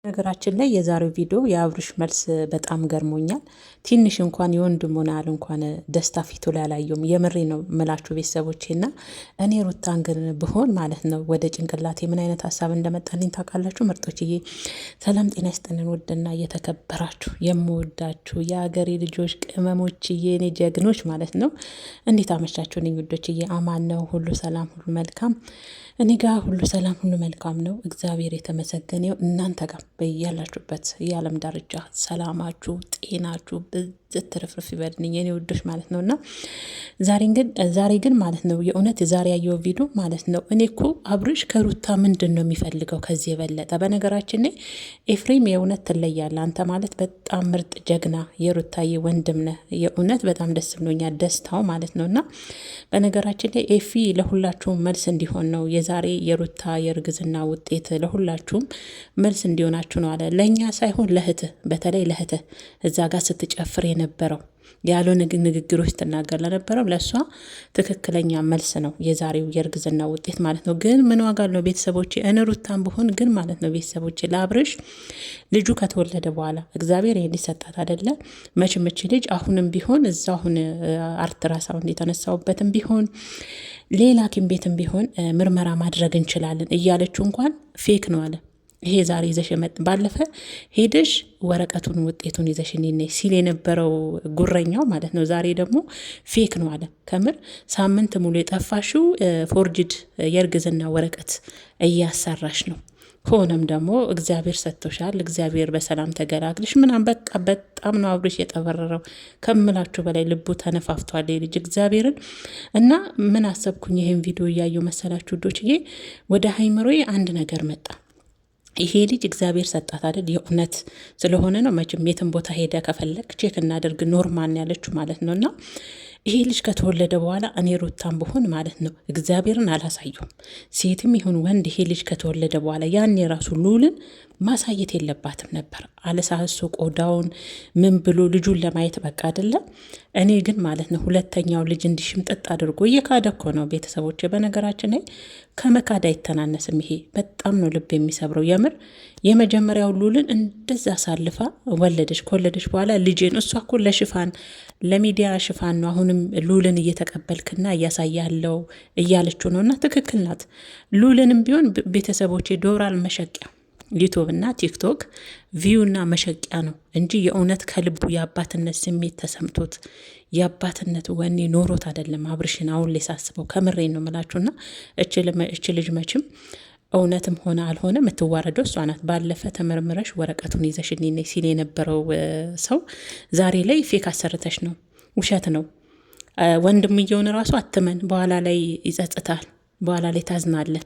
ነገራችን ላይ የዛሬው ቪዲዮ የአብርሽ መልስ በጣም ገርሞኛል። ትንሽ እንኳን የወንድሙን ያህል እንኳን ደስታ ፊቱ ላይ አላየሁም። የምሬ ነው ምላችሁ ቤተሰቦቼና እኔ ሩታን ግን ብሆን ማለት ነው ወደ ጭንቅላቴ ምን አይነት ሀሳብ እንደመጣልኝ ታውቃላችሁ? ምርጦችዬ ሰላም ጤና ይስጥልን። ውድና እየተከበራችሁ የምወዳችሁ የሀገሬ ልጆች ቅመሞችዬ፣ እኔ ጀግኖች ማለት ነው። እንዴት አመሻችሁ? ነኝ ውዶችዬ፣ አማን ነው ሁሉ ሰላም ሁሉ መልካም። እኔ ጋር ሁሉ ሰላም ሁሉ መልካም ነው። እግዚአብሔር የተመሰገነው። እናንተ ጋር በያላችሁበት የዓለም ዳርቻ ሰላማችሁ ጤናችሁ ብዝት ትርፍርፍ ይበልኝ የኔ ውዶች ማለት ነውና ዛሬ ግን ማለት ነው የእውነት ዛሬ ያየው ቪዲዮ ማለት ነው እኔ እኮ አብርሽ ከሩታ ምንድን ነው የሚፈልገው ከዚህ የበለጠ? በነገራችን ላይ ኤፍሬም የእውነት ትለያለህ አንተ ማለት በጣም ምርጥ ጀግና የሩታዬ ወንድም ነህ። የእውነት በጣም ደስ ብሎኛል ደስታው ማለት ነውና በነገራችን ላይ ኤፊ ለሁላችሁም መልስ እንዲሆን ነው የዛሬ የሩታ የእርግዝና ውጤት ለሁላችሁም መልስ እንዲሆናችሁ ነው አለ። ለእኛ ሳይሆን ለእህትህ፣ በተለይ ለእህትህ እዛ ጋር ስትጨፍር የነበረው ያልሆነ ንግግሮች ትናገር ለነበረው ለእሷ ትክክለኛ መልስ ነው የዛሬው የእርግዝና ውጤት ማለት ነው። ግን ምን ዋጋ አለው ቤተሰቦቼ? እኔ ሩታን ብሆን ግን ማለት ነው ቤተሰቦቼ ለአብርሽ ልጁ ከተወለደ በኋላ እግዚአብሔር ይሄን ሊሰጣት አይደለ መችምች ልጅ አሁንም ቢሆን እዛ አሁን አልትራሳውንድ የተነሳውበትም ቢሆን ሌላ ሐኪም ቤትም ቢሆን ምርመራ ማድረግ እንችላለን እያለችው እንኳን ፌክ ነው አለ። ይሄ ዛሬ ይዘሽ ባለፈ ሄደሽ ወረቀቱን ውጤቱን ይዘሽ ነይ ሲል የነበረው ጉረኛው ማለት ነው ዛሬ ደግሞ ፌክ ነው አለ። ከምር ሳምንት ሙሉ የጠፋሽው ፎርጅድ የእርግዝና ወረቀት እያሰራሽ ነው። ሆነም ደግሞ እግዚአብሔር ሰጥቶሻል፣ እግዚአብሔር በሰላም ተገላግልሽ ምናምን በቃ በጣም ነው አብርሽ የጠበረረው ከምላችሁ በላይ ልቡ ተነፋፍቷል ልጅ እግዚአብሔርን። እና ምን አሰብኩኝ ይሄን ቪዲዮ እያየሁ መሰላችሁ ዶችዬ ወደ ሃይምሮዬ አንድ ነገር መጣ። ይሄ ልጅ እግዚአብሔር ሰጣት አይደል? የእውነት ስለሆነ ነው መቼም የትም ቦታ ሄደ ከፈለግ ቼክ እናደርግ ኖርማል ያለችው ማለት ነውና ይሄ ልጅ ከተወለደ በኋላ እኔ ሩታን ብሆን ማለት ነው እግዚአብሔርን አላሳየውም። ሴትም ይሁን ወንድ ይሄ ልጅ ከተወለደ በኋላ ያን የራሱ ሉልን ማሳየት የለባትም ነበር። አለሳሶ ቆዳውን ምን ብሎ ልጁን ለማየት በቃ አይደለም። እኔ ግን ማለት ነው ሁለተኛው ልጅ እንዲሽምጥጥ አድርጎ እየካደ እኮ ነው ቤተሰቦች። በነገራችን ላይ ከመካድ አይተናነስም። ይሄ በጣም ነው ልብ የሚሰብረው የምር። የመጀመሪያው ሉልን እንደዛ አሳልፋ ወለደች። ከወለደች በኋላ ልጄን እሷ እኮ ለሽፋን ለሚዲያ ሽፋን ነው አሁንም ሉልን እየተቀበልክና እያሳያለው እያለችው ነውና ትክክል ናት። ሉልንም ቢሆን ቤተሰቦች ዶላር መሸቂያ ዩቱብ እና ቲክቶክ ቪውና መሸቂያ ነው እንጂ የእውነት ከልቡ የአባትነት ስሜት ተሰምቶት የአባትነት ወኔ ኖሮት አይደለም። አብርሽን አሁን ላይ ሳስበው ከምሬን ነው የምላችሁና እች ልጅ መችም እውነትም ሆነ አልሆነ የምትዋረደው እሷ ናት። ባለፈ ተመርምረሽ ወረቀቱን ይዘሽልኝ ነይ ሲል የነበረው ሰው ዛሬ ላይ ፌክ አሰርተሽ ነው፣ ውሸት ነው። ወንድምየውን ራሱ አትመን፣ በኋላ ላይ ይጸጽታል፣ በኋላ ላይ ታዝናለህ።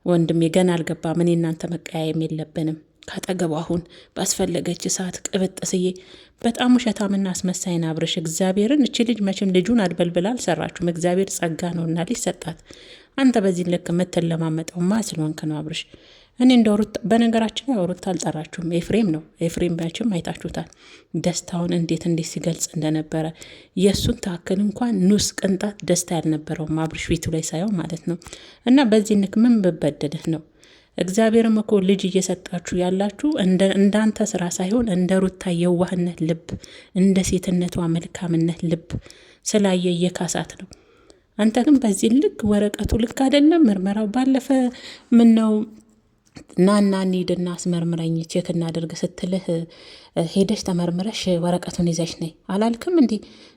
ወንድሜ ገና አልገባም። እኔ እናንተ መቀያየም የለብንም። ካጠገቡ አሁን ባስፈለገች ሰዓት ቅብጥስዬ በጣም ውሸታምና አስመሳይና አብርሽ እግዚአብሔርን። እቺ ልጅ መቼም ልጁን አድበልብላ አልሰራችሁም። እግዚአብሔር ጸጋ ነውና ልጅ ሰጣት። አንተ በዚህ ልክ የምትለማመጠው ማ ስለሆንክ ነው አብርሽ። እኔ እንደ ሩታ በነገራችን ላይ ሩታ አልጠራችሁም፣ ኤፍሬም ነው። ኤፍሬም መቼም አይታችሁታል ደስታውን እንዴት ሲገልጽ እንደነበረ። የእሱን ታክል እንኳን ኑስ ቅንጣት ደስታ ያልነበረውም አብርሽ ፊቱ ላይ ሳየው ማለት ነው። እና በዚህ ልክ ምን ብበደልህ ነው? እግዚአብሔርም እኮ ልጅ እየሰጣችሁ ያላችሁ እንዳንተ ስራ ሳይሆን እንደ ሩታ የዋህነት ልብ፣ እንደ ሴትነቷ መልካምነት ልብ ስላየ የካሳት ነው። አንተ ግን በዚህ ልክ ወረቀቱ ልክ አይደለም። ምርመራው ባለፈ ምን ነው ናና እንሂድና አስመርምረኝ ቼክ እናደርግ ስትልህ ሄደሽ ተመርምረሽ ወረቀቱን ይዘሽ ነይ አላልክም እንዴ?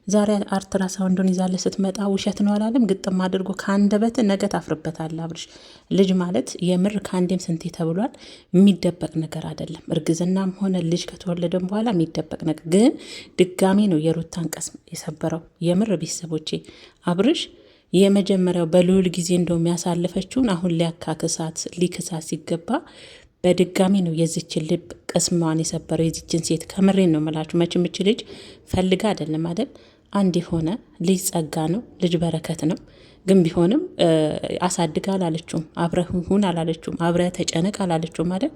ዛሬ አልትራሳውንዱን ይዛለህ ስትመጣ ውሸት ነው አላለም? ግጥም አድርጎ ከአንደበት ነገ ታፍርበታለህ አብርሽ። ልጅ ማለት የምር ከአንዴም ስንቴ ተብሏል፣ የሚደበቅ ነገር አይደለም። እርግዝናም ሆነ ልጅ ከተወለደም በኋላ የሚደበቅ ነገር ግን ድጋሜ ነው የሩታን ቀስም የሰበረው። የምር ቤተሰቦቼ አብርሽ የመጀመሪያው በልዑል ጊዜ እንደውም ያሳለፈችውን አሁን ሊክሳት ሲገባ በድጋሚ ነው የዚችን ልብ ቅስሟን የሰበረው የዚችን ሴት። ከምሬን ነው መላችሁ። መቼም እች ልጅ ፈልጋ አይደለም አይደል? አንድ የሆነ ልጅ ጸጋ ነው፣ ልጅ በረከት ነው። ግን ቢሆንም አሳድጋ አላለችውም፣ አብረህ ሁን አላለችውም፣ አብረህ ተጨነቅ አላለችውም አይደል?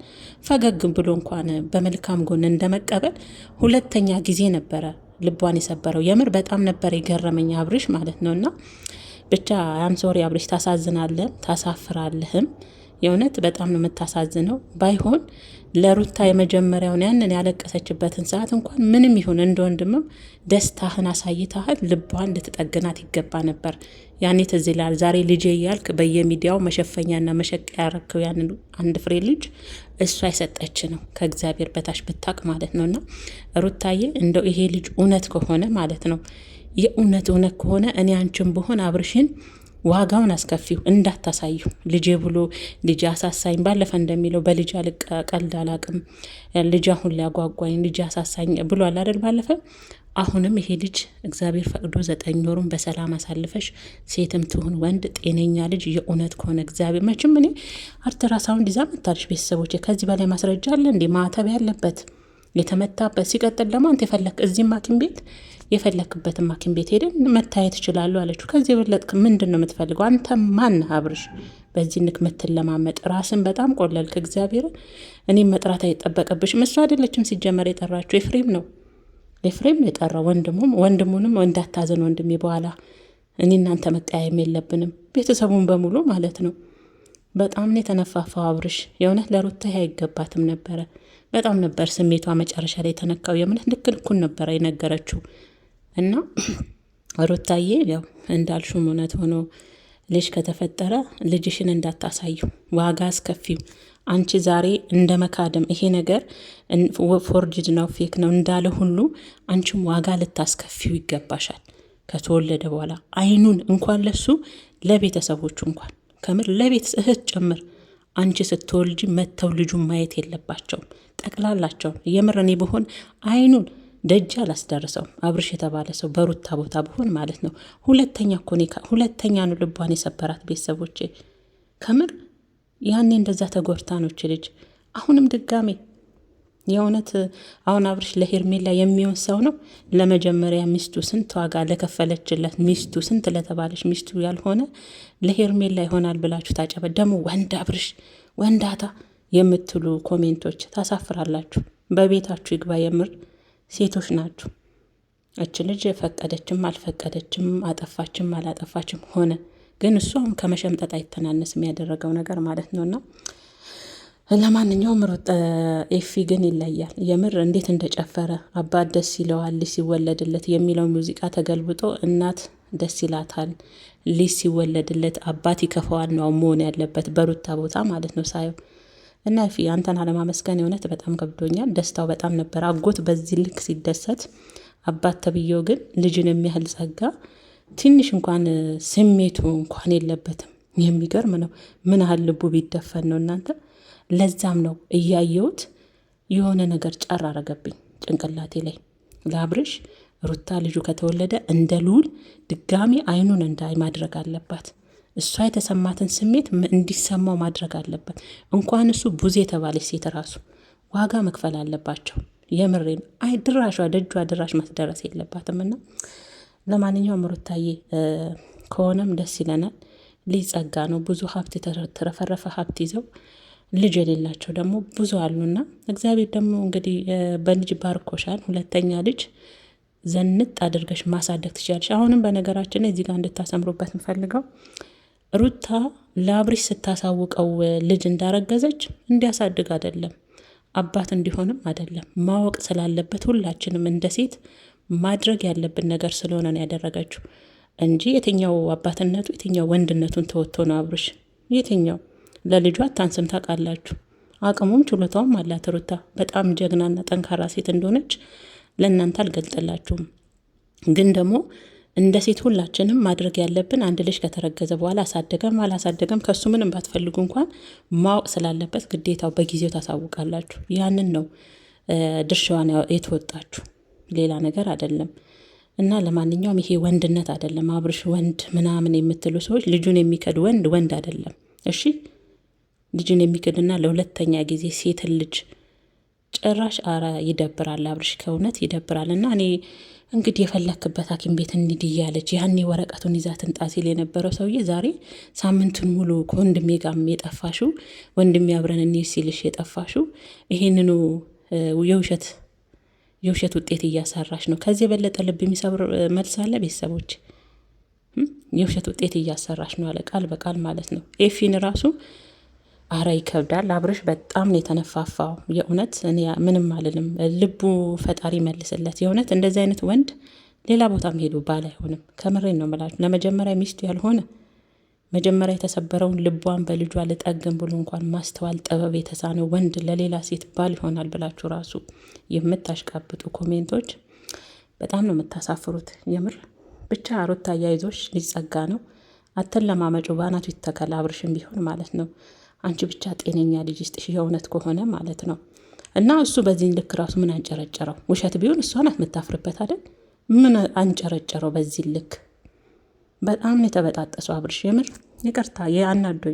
ፈገግ ብሎ እንኳን በመልካም ጎን እንደመቀበል ሁለተኛ ጊዜ ነበረ ልቧን የሰበረው። የምር በጣም ነበር የገረመኝ አብርሽ ማለት ነውና ብቻ ሶሪ አብርሽ፣ ታሳዝናለህ፣ ታሳፍራለህም። የእውነት በጣም ነው የምታሳዝነው። ባይሆን ለሩታ የመጀመሪያውን ያንን ያለቀሰችበትን ሰዓት እንኳን ምንም ይሁን እንደ ወንድምም ደስታህን አሳይተሃል፣ ልቧን ልትጠግናት ይገባ ነበር። ያኔ ትዝ ይላል። ዛሬ ልጄ እያልክ በየሚዲያው መሸፈኛና መሸቀያ ያረከው ያንን አንድ ፍሬ ልጅ እሷ የሰጠች ነው ከእግዚአብሔር በታች ብታቅ ማለት ነው። እና ሩታዬ እንደው ይሄ ልጅ እውነት ከሆነ ማለት ነው የእውነት ከሆነ እኔ አንቺን ብሆን አብርሽን ዋጋውን አስከፊው እንዳታሳዩ። ልጄ ብሎ ልጅ አሳሳኝ ባለፈ እንደሚለው በልጅ ቀልድ አላቅም፣ ልጅ አሁን ሊያጓጓኝ ልጅ አሳሳኝ ብሏል አይደል ባለፈ። አሁንም ይሄ ልጅ እግዚአብሔር ፈቅዶ 9 ወሩን በሰላም አሳልፈሽ ሴትም ትሁን ወንድ ጤነኛ ልጅ የእውነት ከሆነ እግዚአብሔር መቼም እኔ አልትራሳውንድ ይዛ መታለች። ቤተሰቦች ከዚህ በላይ ማስረጃ አለ እንዴ? ማተብ ያለበት የተመታበት። ሲቀጥል ደግሞ አንተ የፈለክ እዚህም ሐኪም ቤት የፈለክበትም ሐኪም ቤት ሄደን መታየት ይችላሉ አለችው። ከዚህ የበለጥክ ምንድን ነው የምትፈልገው? አንተ ማን አብርሽ? በዚህ ንክ ምትለማመጥ ራስን በጣም ቆለልክ። እግዚአብሔርን እኔም መጥራት አይጠበቅብሽም። እሱ አይደለችም ሲጀመር የጠራችሁ ኤፍሬም ነው የጠራው። ወንድሙንም እንዳታዘን ወንድሜ፣ በኋላ እኔ እናንተ መቀያየም የለብንም ቤተሰቡን በሙሉ ማለት ነው። በጣም ነው የተነፋፋው አብርሽ። የእውነት ለሩታ አይገባትም ነበረ። በጣም ነበር ስሜቷ መጨረሻ ላይ የተነካው። የእውነት ልክ ልኩን ነበረ የነገረችው። እና ሩታዬ ያው እንዳልሹም እውነት ሆኖ ልጅ ከተፈጠረ ልጅሽን እንዳታሳዩ፣ ዋጋ አስከፊው። አንቺ ዛሬ እንደ መካደም ይሄ ነገር ፎርጅድ ነው ፌክ ነው እንዳለ ሁሉ አንቺም ዋጋ ልታስከፊው ይገባሻል። ከተወለደ በኋላ አይኑን እንኳን ለሱ ለቤተሰቦቹ እንኳን ከምር ለቤት እህት ጭምር አንቺ ስትወልጂ መተው ልጁን ማየት የለባቸውም ጠቅላላቸውን። የምር እኔ ብሆን አይኑን ደጅ አላስደርሰውም። አብርሽ የተባለ ሰው በሩታ ቦታ ብሆን ማለት ነው። ሁለተኛ ነው ልቧን የሰበራት ቤተሰቦቼ። ከምር ያኔ እንደዛ ተጎርታ ነች ልጅ። አሁንም ድጋሜ የእውነት አሁን አብርሽ ለሄርሜላ የሚሆን ሰው ነው? ለመጀመሪያ ሚስቱ ስንት ዋጋ ለከፈለችለት ሚስቱ ስንት ለተባለች ሚስቱ ያልሆነ ለሄርሜላ ይሆናል ብላችሁ ታጨበ። ደግሞ ወንድ አብርሽ ወንዳታ የምትሉ ኮሜንቶች ታሳፍራላችሁ። በቤታችሁ ይግባ። የምር ሴቶች ናችሁ። እች ልጅ ፈቀደችም አልፈቀደችም አጠፋችም አላጠፋችም ሆነ፣ ግን እሱ አሁን ከመሸምጠጥ አይተናነስም ያደረገው ነገር ማለት ነውና ለማንኛውም ኤፊ ግን ይለያል። የምር እንዴት እንደጨፈረ አባት ደስ ይለዋል ልጅ ሲወለድለት የሚለው ሙዚቃ ተገልብጦ እናት ደስ ይላታል ልጅ ሲወለድለት አባት ይከፋዋል ነው መሆን ያለበት በሩታ ቦታ ማለት ነው ሳየው። እና ኤፊ አንተን አለማመስገን የእውነት በጣም ከብዶኛል። ደስታው በጣም ነበር። አጎት በዚህ ልክ ሲደሰት አባት ተብዬው ግን ልጅን የሚያህል ጸጋ ትንሽ እንኳን ስሜቱ እንኳን የለበትም። የሚገርም ነው። ምን ያህል ልቡ ቢደፈን ነው እናንተ። ለዛም ነው እያየሁት የሆነ ነገር ጫር አረገብኝ ጭንቅላቴ ላይ። ለአብርሽ ሩታ ልጁ ከተወለደ እንደ ልዑል ድጋሚ አይኑን እንዳይ ማድረግ አለባት። እሷ የተሰማትን ስሜት እንዲሰማው ማድረግ አለባት። እንኳን እሱ ቡዜ የተባለች ሴት ራሱ ዋጋ መክፈል አለባቸው። የምሬን አይ ድራሿ ደጇ ድራሽ ማስደረስ የለባትምና ለማንኛውም ሩታዬ ከሆነም ደስ ይለናል። ልጅ ጸጋ ነው። ብዙ ሀብት የተረፈረፈ ሀብት ይዘው ልጅ የሌላቸው ደግሞ ብዙ አሉና እግዚአብሔር ደግሞ እንግዲህ በልጅ ባርኮሻል። ሁለተኛ ልጅ ዘንጥ አድርገሽ ማሳደግ ትችላለሽ። አሁንም በነገራችን ላይ እዚህ ጋር እንድታሰምሩበት እንፈልገው ሩታ ለአብርሽ ስታሳውቀው ልጅ እንዳረገዘች እንዲያሳድግ አይደለም አባት እንዲሆንም አይደለም ማወቅ ስላለበት ሁላችንም እንደ ሴት ማድረግ ያለብን ነገር ስለሆነ ነው ያደረገችው እንጂ የትኛው አባትነቱ የትኛው ወንድነቱን ተወጥቶ ነው አብርሽ የትኛው ለልጇ አታንስም። ታውቃላችሁ አቅሙም ችሎታውም አላት ሩታ በጣም ጀግናና ጠንካራ ሴት እንደሆነች ለእናንተ አልገልጥላችሁም። ግን ደግሞ እንደ ሴት ሁላችንም ማድረግ ያለብን አንድ ልጅ ከተረገዘ በኋላ አሳደገም አላሳደገም ከሱ ምንም ባትፈልጉ እንኳን ማወቅ ስላለበት ግዴታው በጊዜው ታሳውቃላችሁ። ያንን ነው ድርሻዋን የተወጣችሁ ሌላ ነገር አይደለም። እና ለማንኛውም ይሄ ወንድነት አይደለም። አብርሽ ወንድ ምናምን የምትሉ ሰዎች ልጁን የሚከድ ወንድ አይደለም። እሺ ልጁን የሚክድና ለሁለተኛ ጊዜ ሴት ልጅ ጭራሽ አረ ይደብራል። አብርሽ ከእውነት ይደብራል። እና እኔ እንግዲህ የፈለክበት ሐኪም ቤት እንሂድ እያለች ያኔ ወረቀቱን ይዛ ትምጣ ሲል የነበረው ሰውዬ ዛሬ ሳምንቱን ሙሉ ከወንድሜ ጋር የጠፋሽው ወንድሜ አብረን እንሂድ ሲልሽ የጠፋሽው ይሄንኑ የውሸት ውጤት እያሰራሽ ነው። ከዚህ የበለጠ ልብ የሚሰብር መልስ አለ? ቤተሰቦች የውሸት ውጤት እያሰራሽ ነው አለ ቃል በቃል ማለት ነው። ኤፊን ራሱ አረ ይከብዳል። አብርሽ በጣም ነው የተነፋፋው። የእውነት እኔ ምንም አልልም። ልቡ ፈጣሪ መልስለት። የእውነት እንደዚህ አይነት ወንድ ሌላ ቦታ ሄዱ ባል አይሆንም። ከምሬን ነው የምላችሁ። ለመጀመሪያ ሚስቱ ያልሆነ መጀመሪያ የተሰበረውን ልቧን በልጇ ልጠግን ብሎ እንኳን ማስተዋል ጥበብ የተሳነው ወንድ ለሌላ ሴት ባል ይሆናል ብላችሁ ራሱ የምታሽቃብጡ ኮሜንቶች በጣም ነው የምታሳፍሩት። የምር ብቻ ሩታ አያይዞሽ ሊጸጋ ነው። አትለማመጪ፣ በአናቱ ይተከል። አብርሽም ቢሆን ማለት ነው። አንቺ ብቻ ጤነኛ ልጅ ይስጥሽ፣ የእውነት ከሆነ ማለት ነው። እና እሱ በዚህ ልክ ራሱ ምን አንጨረጨረው? ውሸት ቢሆን እሷ ናት የምታፍርበት አይደል? ምን አንጨረጨረው በዚህ ልክ? በጣም ነው የተበጣጠሰው አብርሽ። የምር ይቅርታ የአናዶኝ